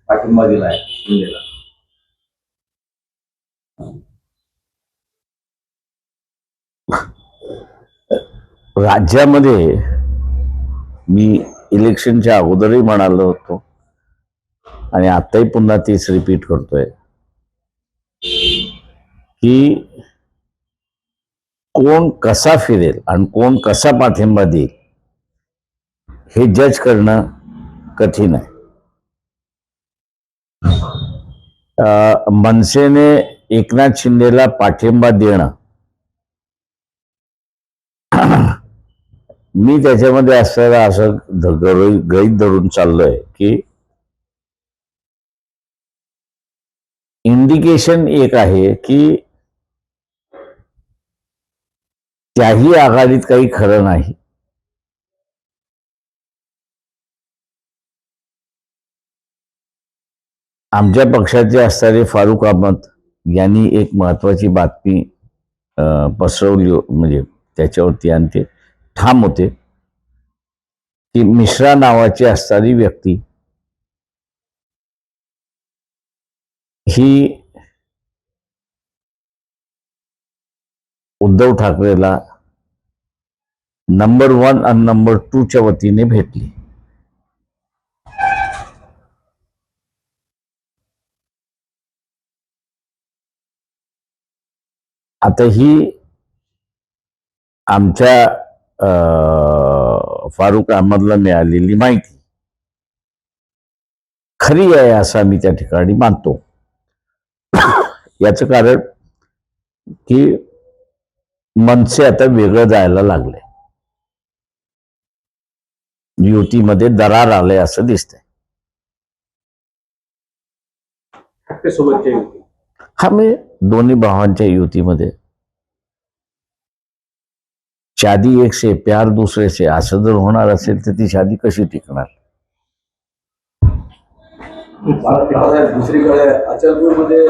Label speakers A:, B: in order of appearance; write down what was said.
A: पाठिंबा दिलाय शिंदेला.
B: राज्यामध्ये मी इलेक्शनच्या अगोदरही म्हणालो होतो आणि आताही पुन्हा तेच रिपीट करतोय की कोण कसा फिरेल आणि कोण कसा पाठिंबा देईल हे जज करणं कठीण आहे. मनसेने एकनाथ शिंदेला पाठिंबा देणं, मी त्याच्यामध्ये असलेला असं गृहीत धरून चाललोय की इंडिकेशन एक आहे की त्याही आघाडीत काही खरं नाही. आमच्या पक्षाचे असणारे फारुख अहमद यांनी एक महत्वाची बातमी पसरवली, म्हणजे त्याच्यावरती आणि ते ठाम होते की मिश्रा नावाची असणारी व्यक्ती ही उद्धव ठाकरेला नंबर 1 आणि नंबर 2च्या वतीने भेटली. आता ही आमच्या फारुख अहमदला मिळालेली माहिती खरी आहे असं मी त्या ठिकाणी मानतो. याचं कारण की मनसे आता वेगळं जायला लागले, युतीमध्ये दरार आले असं दिसतंय.
A: ठाकरेसोबतच्या युती,
B: हा, मी दोन्ही भावांच्या युतीमध्ये शादी एक से प्यार दूसरे से असं जर होणार असेल तर ती शादी कशी टिकणार?
A: दुसरीकडे अचलपूरमध्ये